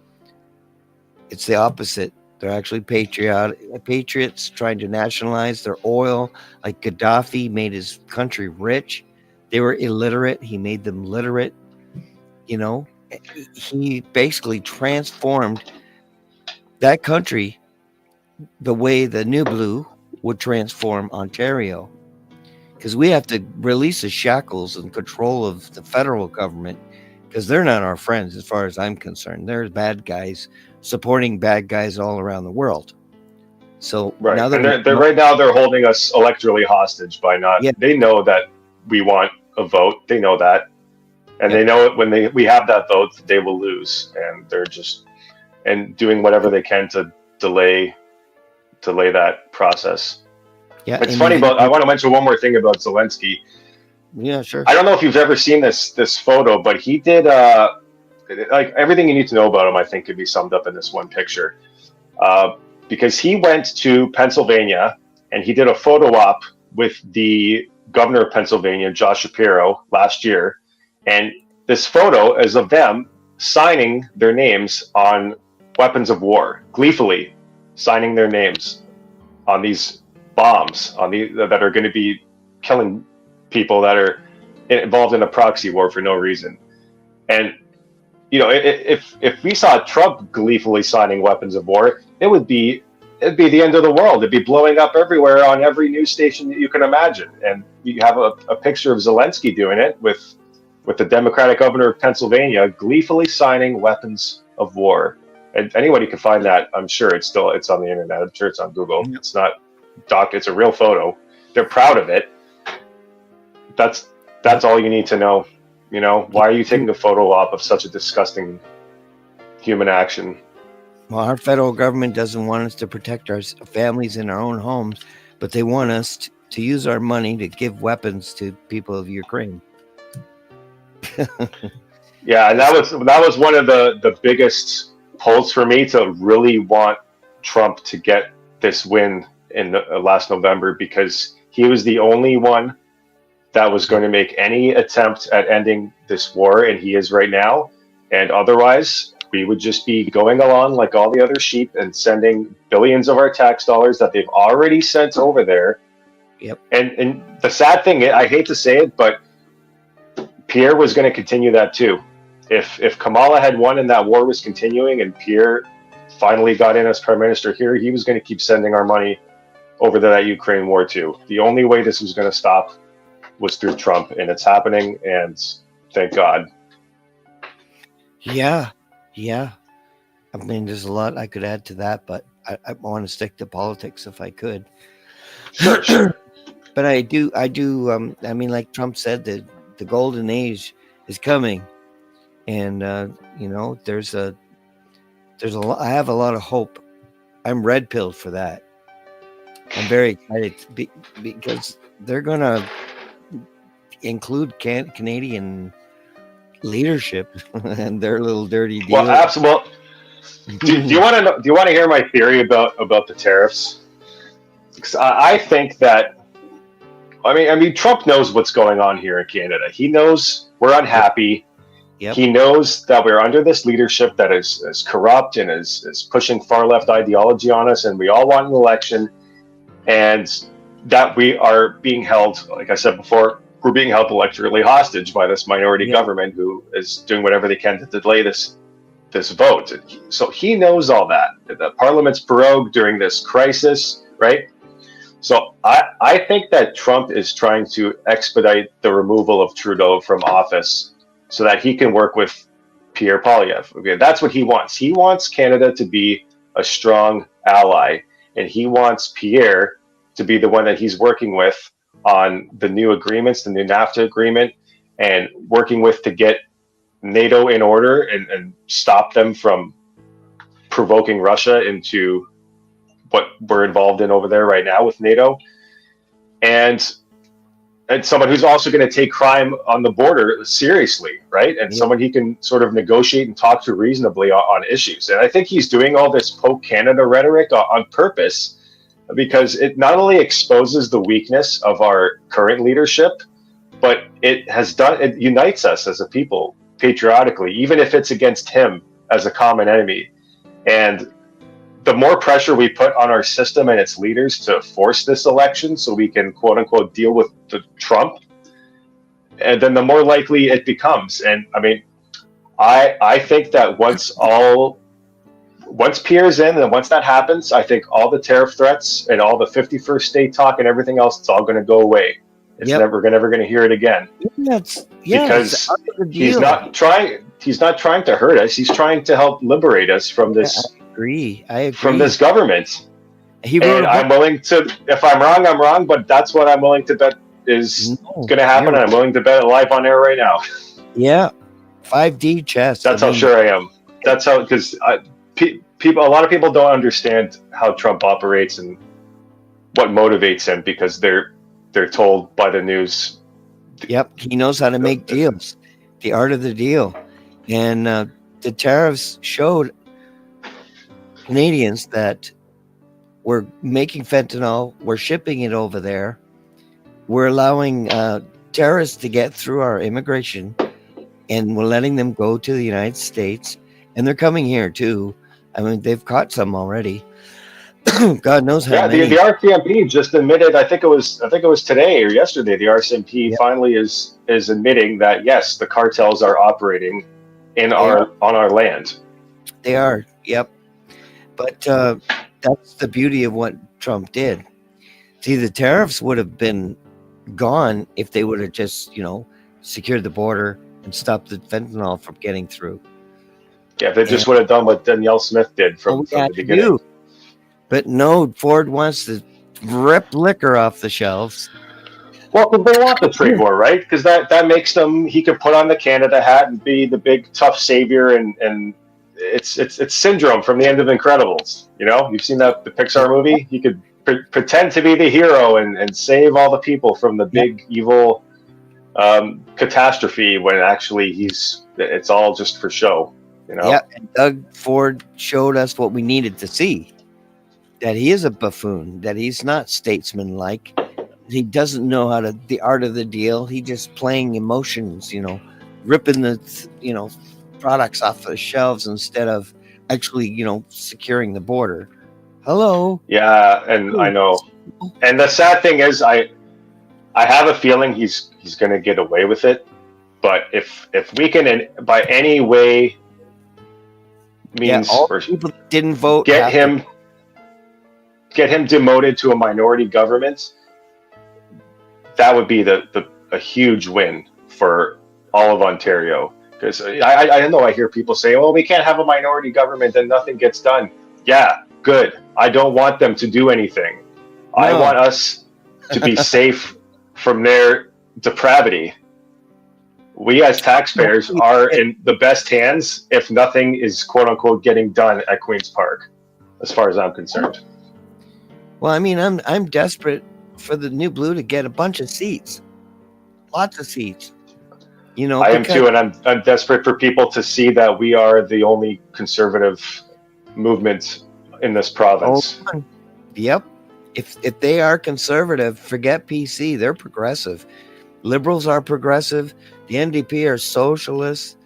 It's the opposite. They're actually patriots trying to nationalize their oil. Like Gaddafi made his country rich. They were illiterate. He made them literate. You know, he basically transformed that country the way the New Blue would transform Ontario. Because we have to release the shackles and control of the federal government, because they're not our friends as far as I'm concerned. They're bad guys supporting bad guys all around the world. So Right, now that and we they're know, right now they're holding us electorally hostage by not. yeah, They know that we want a vote. They know that, and yep, they know it when we have that vote, they will lose, and they're just and doing whatever they can to delay that process. yeah, It's and funny even about. I want to mention one more thing about Zelensky. yeah, sure, I don't know if you've ever seen this photo, but he did like everything you need to know about him. I think could be summed up in this one picture. Uh, because he went to Pennsylvania and he did a photo op with the governor of Pennsylvania, Josh Shapiro, last year. And this photo is of them signing their names on weapons of war, gleefully signing their names on these bombs that are going to be killing people that are involved in a proxy war for no reason. And if we saw Trump gleefully signing weapons of war, it'd be the end of the world. It'd be blowing up everywhere on every news station that you can imagine. And you have a picture of Zelensky doing it with the Democratic governor of Pennsylvania gleefully signing weapons of war. And anybody can find that. I'm sure it's on the internet. I'm sure it's on Google. It's not it's a real photo. They're proud of it. That's all you need to know. Why are you taking a photo op of such a disgusting human action? Well, our federal government doesn't want us to protect our families in our own homes, but they want us to use our money to give weapons to people of Ukraine. Yeah, and that was one of the biggest pulls for me to really want Trump to get this win in last November, because he was the only one that was going to make any attempt at ending this war, and he is right now. And otherwise, we would just be going along like all the other sheep and sending billions of our tax dollars that they've already sent over there. Yep. And the sad thing, I hate to say it, but Pierre was going to continue that too. If Kamala had won and that war was continuing and Pierre finally got in as prime minister here, he was going to keep sending our money over to that Ukraine war too. The only way this was going to stop was through Trump, and it's happening, and thank God. Yeah. I mean, there's a lot I could add to that, but I want to stick to politics if I could. Sure. But I do. I mean, like Trump said, that the golden age is coming, and there's a lot. I have a lot of hope. I'm red pilled for that. I'm very excited because they're gonna include Canadian leadership and their little dirty deal. Well, absolutely. Do you want to know? Do you want to hear my theory about the tariffs? Because I think that, I mean, Trump knows what's going on here in Canada. He knows we're unhappy. Yep. He knows that we're under this leadership that is corrupt and is pushing far left ideology on us, and we all want an election, and that we are being held, like I said before, we're being held electorally hostage by this minority government who is doing whatever they can to delay this vote. So he knows all that. The Parliament's prorogued during this crisis, right? So I think that Trump is trying to expedite the removal of Trudeau from office so that he can work with Pierre Poilievre. Okay, that's what he wants. He wants Canada to be a strong ally, and he wants Pierre to be the one that he's working with on the new agreements, the new NAFTA agreement, and working with to get NATO in order and stop them from provoking Russia into what we're involved in over there right now with NATO. And someone who's also going to take crime on the border seriously, right? And someone he can sort of negotiate and talk to reasonably on issues. And I think he's doing all this poke Canada rhetoric on purpose, because it not only exposes the weakness of our current leadership, but it unites us as a people patriotically, even if it's against him as a common enemy. And the more pressure we put on our system and its leaders to force this election so we can, quote unquote, deal with the Trump, and then the more likely it becomes. And I mean, I think that once Pierre's in, and once that happens, I think all the tariff threats and all the 51st state talk and everything else, it's all going to go away. We're never going to hear it again. Because he's not trying to hurt us. He's trying to help liberate us from this. I agree. From this government. I'm willing to, if I'm wrong, I'm wrong, but that's what I'm willing to bet is going to happen. And I'm willing to bet it live on air right now. Yeah. 5D chess. That's how sure I am. That's how, because a lot of people don't understand how Trump operates and what motivates him, because they're told by the news. Yep. He knows how to make deals, the art of the deal. And the tariffs showed Canadians that we're making fentanyl, we're shipping it over there, we're allowing terrorists to get through our immigration, and we're letting them go to the United States, and they're coming here too. I mean, they've caught some already. God knows how Yeah, the many. RCMP just admitted. I think it was today or yesterday. The RCMP Yep, finally is admitting that yes, the cartels are operating in they are. our on our land. They are. Yep. But that's the beauty of what Trump did. See, the tariffs would have been gone if they would have just, secured the border and stopped the fentanyl from getting through. Yeah, they And just would have done what Danielle Smith did all from we from had the to beginning. do. But no, Ford wants to rip liquor off the shelves. Well, 'cause they want the trade war, right? Because that makes them. He could put on the Canada hat and be the big tough savior, and it's syndrome from the end of Incredibles. You've seen that the Pixar movie. He could pretend to be the hero and save all the people from the Yep. big evil catastrophe when actually it's all just for show. Yeah, and Doug Ford showed us what we needed to see. That he is a buffoon, that he's not statesman-like. He doesn't know the art of the deal. He just playing emotions, ripping the, products off the shelves instead of actually, securing the border. Hello. Yeah, and I know. And the sad thing is, I have a feeling he's going to get away with it. But if we can, by any way, means, all or people that didn't vote get have to. him demoted to a minority government, that would be a huge win for all of Ontario. Because I know I hear people say, "Oh, we can't have a minority government and nothing gets done." Yeah, good. I don't want them to do anything. I No. want us to be safe from their depravity. We as taxpayers are in the best hands if nothing is quote unquote getting done at Queen's Park, as far as I'm concerned. Well, I mean, I'm desperate for the New Blue to get a bunch of seats, lots of seats. I am too, and I'm desperate for people to see that we are the only conservative movement in this province. Yep. If they are conservative, forget PC. They're progressive. Liberals are progressive. The NDP are socialists.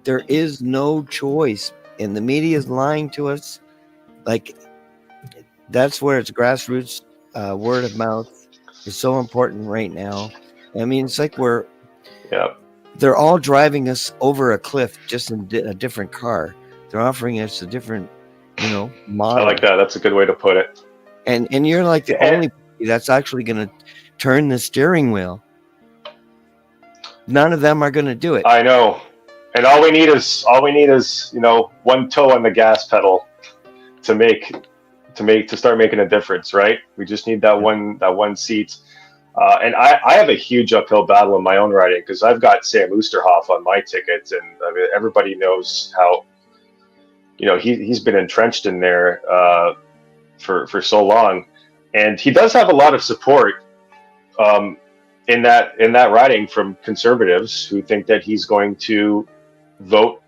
There is no choice, and the media is lying to us. Like, that's where it's grassroots word of mouth is so important right now. I mean, it's like they're all driving us over a cliff just in a different car. They're offering us a different, model. I like that. That's a good way to put it. And you're like the only party that's actually going to turn the steering wheel. None of them are going to do it. I know. And all we need is one toe on the gas pedal to start making a difference, right? We just need that one seat. And I have a huge uphill battle in my own riding because I've got Sam Oosterhoff on my ticket, and I mean, everybody knows how he's been entrenched in there for so long, and he does have a lot of support in that riding from conservatives who think that he's going to vote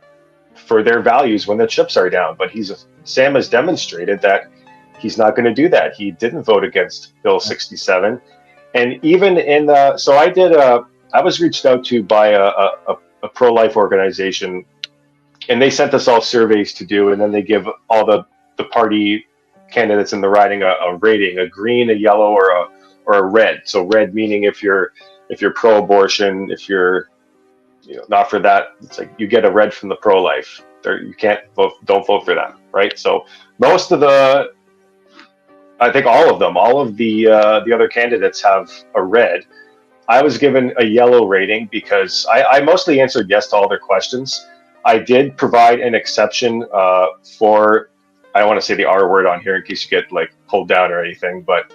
for their values when the chips are down. But Sam has demonstrated that he's not going to do that. He didn't vote against Bill 67. And even so I was reached out to by a pro-life organization, and they sent us all surveys to do, and then they give all the party candidates in the riding a rating, a green, a yellow, or a red. So red meaning if you're pro-abortion, if you're not for that, it's like you get a red from the pro-life. You can't vote, don't vote for them, right? So I think all of the other candidates have a red. I was given a yellow rating because I mostly answered yes to all their questions. I did provide an exception for, I don't want to say the R word on here in case you get pulled down or anything, but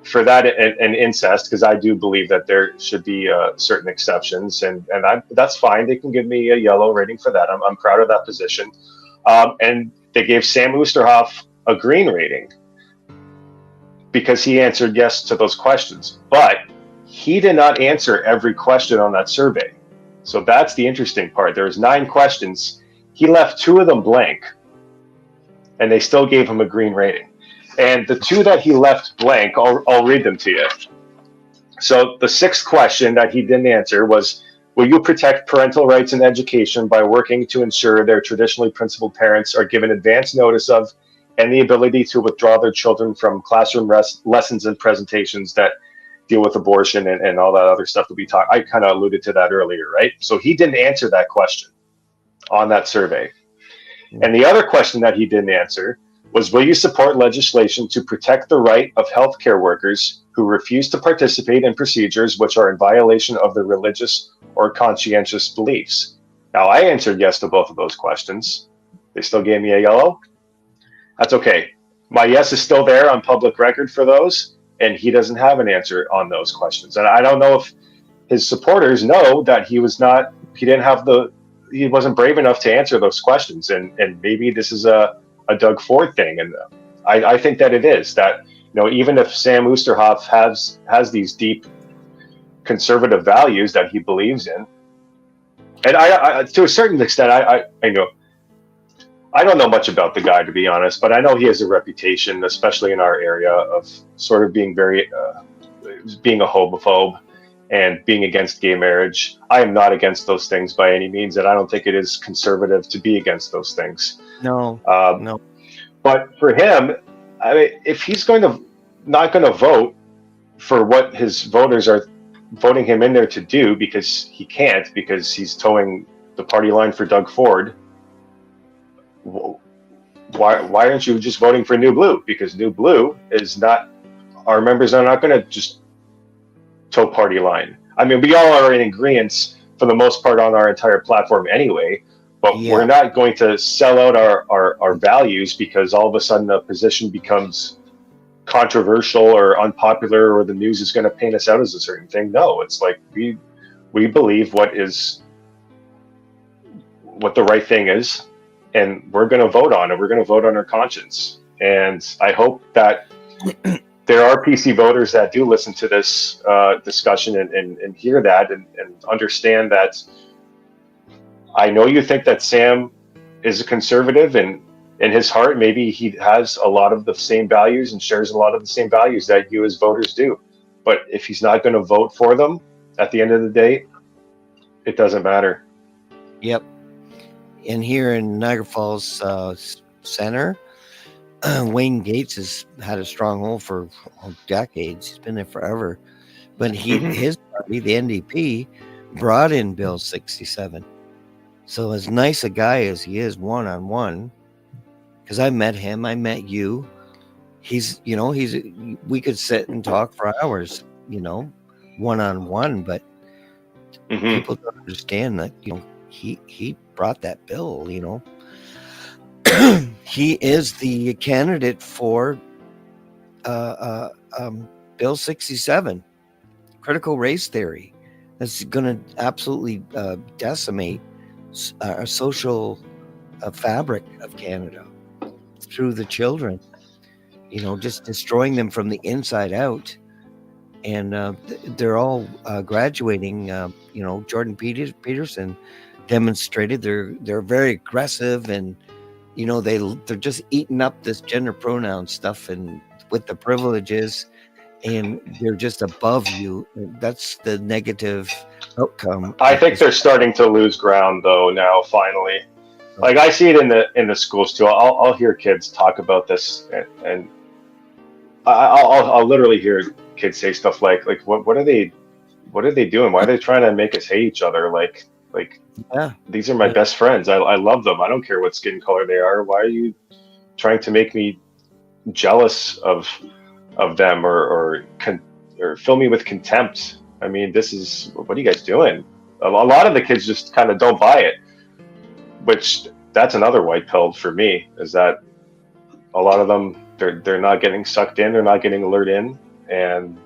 for that and incest, because I do believe that there should be certain exceptions, and that's fine. They can give me a yellow rating for that. I'm proud of that position. And they gave Sam Oosterhoff a green rating because he answered yes to those questions, but he did not answer every question on that survey. So that's the interesting part. There's 9 questions. He left 2 of them blank, and they still gave him a green rating. And the 2 that he left blank, I'll read them to you. So the 6th question that he didn't answer was, will you protect parental rights in education by working to ensure their traditionally principled parents are given advance notice of and the ability to withdraw their children from classroom lessons and presentations that deal with abortion and all that other stuff that we talked. I kind of alluded to that earlier, right? So he didn't answer that question on that survey. And the other question that he didn't answer was, will you support legislation to protect the right of healthcare workers who refuse to participate in procedures which are in violation of their religious or conscientious beliefs? Now, I answered yes to both of those questions. They still gave me a yellow. That's okay. My yes is still there on public record for those, and he doesn't have an answer on those questions. And I don't know if his supporters know that he wasn't brave enough to answer those questions. And maybe this is a Doug Ford thing. And I think that it is that, even if Sam Oosterhoff has these deep conservative values that he believes in, and I to a certain extent, I know, I don't know much about the guy, to be honest, but I know he has a reputation, especially in our area, of sort of being being a homophobe and being against gay marriage. I am not against those things by any means, and I don't think it is conservative to be against those things. No. But for him, I mean, if he's not going to vote for what his voters are voting him in there to do, because he can't, because he's towing the party line for Doug Ford, why aren't you just voting for New Blue? Because New Blue is not, our members are not going to just toe party line. I mean, we all are in agreement for the most part on our entire platform anyway, but we're not going to sell out our values because all of a sudden a position becomes controversial or unpopular, or the news is going to paint us out as a certain thing. No, it's like we believe what the right thing is, and we're going to vote on it. We're going to vote on our conscience. And I hope that there are PC voters that do listen to this discussion and hear that and understand that. I know you think that Sam is a conservative, and in his heart, maybe he has a lot of the same values and shares a lot of the same values that you as voters do. But if he's not going to vote for them at the end of the day, it doesn't matter. Yep. And here in Niagara Falls Center, Wayne Gates has had a stronghold for decades. He's been there forever. But his party, the NDP, brought in Bill 67. So as nice a guy as he is one-on-one, because I met him, I met you, we could sit and talk for hours, one-on-one, but people don't understand that, he brought that bill, he is the candidate for Bill 67, critical race theory. That's going to absolutely decimate our social fabric of Canada through the children, just destroying them from the inside out. And they're all graduating. Jordan Peterson demonstrated they're very aggressive, and they're just eating up this gender pronoun stuff and with the privileges, and they're just above you. That's the negative outcome. I think they're starting to lose ground though now, finally. Like, I see it in the schools too. I'll hear kids talk about this, and I'll literally hear kids say stuff like what are they doing? Why are they trying to make us hate each other? Like these are my best friends. I love them. I don't care what skin color they are. Why are you trying to make me jealous of them or fill me with contempt? I mean, what are you guys doing? A lot of the kids just kind of don't buy it, which that's another white pill for me, is that a lot of them, they're not getting sucked in, they're not getting lured in, and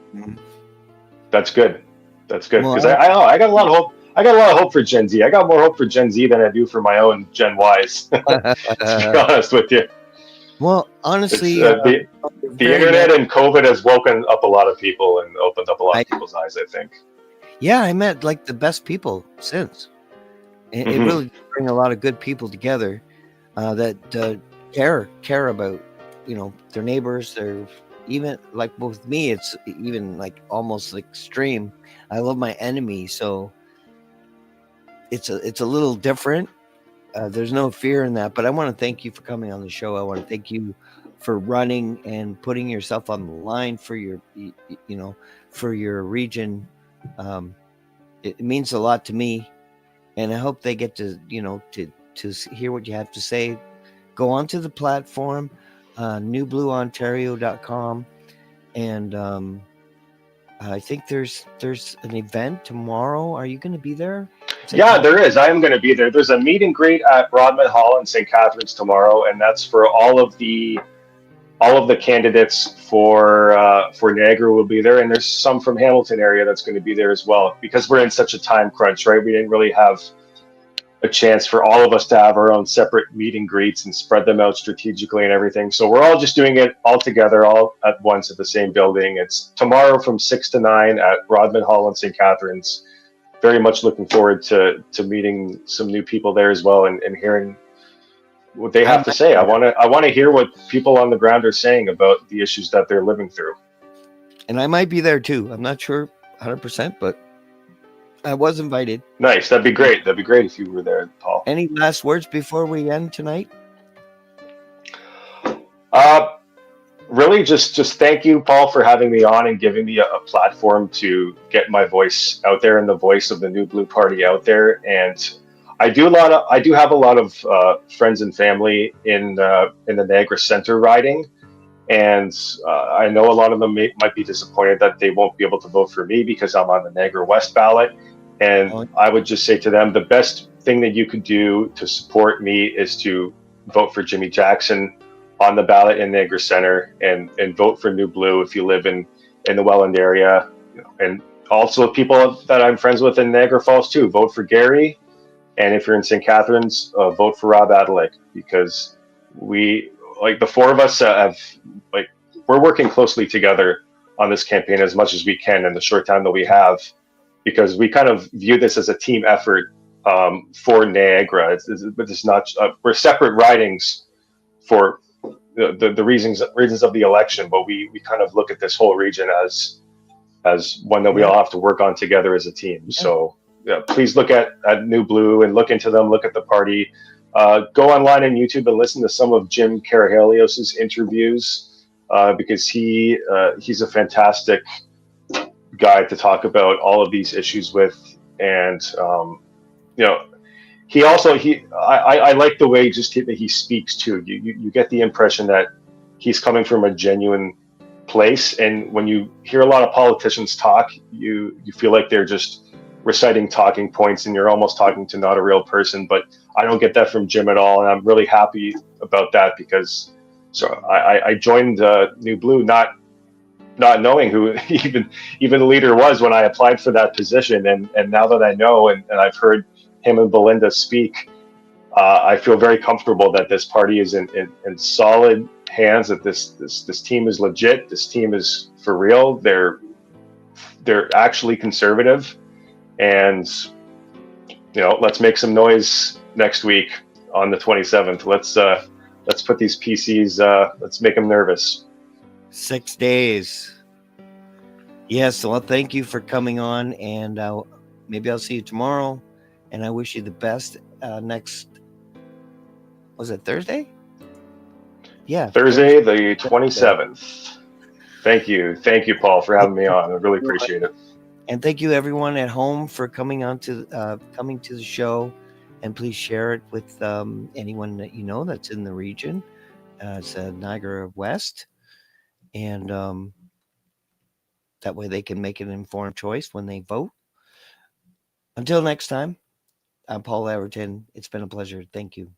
that's good. That's good, because I got a lot of hope. I got a lot of hope for Gen Z. I got more hope for Gen Z than I do for my own Gen Ys, to be honest with you. Well, honestly, the internet and COVID has woken up a lot of people and opened up a lot of people's eyes, I think. Yeah, I met like the best people since. It really bring a lot of good people together that care about, their neighbors. They're even like with me, it's even like almost extreme. I love my enemy, so it's a little different. There's no fear in that, but I want to thank you for coming on the show. I want to thank you, for running and putting yourself on the line for your for your region. It means a lot to me, and I hope they get to hear what you have to say. Go onto the platform, newblueontario.com, and I think there's an event tomorrow. Are you going to be there? Yeah, there is. I am going to be there. There's a meet and greet at Rodman Hall in St. Catharines tomorrow, and that's for all of the candidates for Niagara will be there, and there's some from Hamilton area that's going to be there as well, because we're in such a time crunch, right? We didn't really have a chance for all of us to have our own separate meet and greets and spread them out strategically and everything. So we're all just doing it all together, all at once at the same building. It's tomorrow from 6 to 9 at Rodman Hall in St. Catharines. Very much looking forward to meeting some new people there as well, and hearing what they have to say. I want to hear what people on the ground are saying about the issues that they're living through. And I might be there too. I'm not sure 100%, but I was invited. Nice. That'd be great. That'd be great if you were there, Paul. Any last words before we end tonight? Really, just thank you, Paul, for having me on and giving me a platform to get my voice out there and the voice of the New Blue Party out there. And I do have a lot of friends and family in the Niagara Center riding, and I know a lot of them might be disappointed that they won't be able to vote for me because I'm on the Niagara West ballot. And I would just say to them, the best thing that you could do to support me is to vote for Jimmy Jackson on the ballot in Niagara Center, and vote for New Blue if you live in the Welland area. And also people that I'm friends with in Niagara Falls too, vote for Gary. And if you're in St. Catharines, vote for Rob Adelick, because we, like, the four of us we're working closely together on this campaign as much as we can in the short time that we have, because we kind of view this as a team effort for Niagara. It's not, we're separate ridings for the reasons of the election, but we kind of look at this whole region as one that we all have to work on together as a team. So please look at New Blue and look into them, look at the party. Go online on YouTube and listen to some of Jim Karahelios's interviews, because he's a fantastic guy to talk about all of these issues with. And I like the way that he speaks too. You get the impression that he's coming from a genuine place, and when you hear a lot of politicians talk, you feel like they're just reciting talking points, and you're almost talking to not a real person. But I don't get that from Jim at all, and I'm really happy about that, because I joined New Blue not knowing who even the leader was when I applied for that position, and now that I know, and I've heard him and Belinda speak, I feel very comfortable that this party is in solid hands, that this team is legit, this team is for real, they're actually conservative, and let's make some noise next week on the 27th. Let's put these PCs, let's make them nervous. 6 days. Yes, well, thank you for coming on, and maybe I'll see you tomorrow. And I wish you the best next, was it Thursday? Yeah. Thursday, the 27th. Thank you, Paul, for having me on. I really appreciate it. And thank you, everyone at home, for coming to the show. And please share it with anyone that you know that's in the region. It's Niagara West. And that way they can make an informed choice when they vote. Until next time, I'm Paul Everton. It's been a pleasure. Thank you.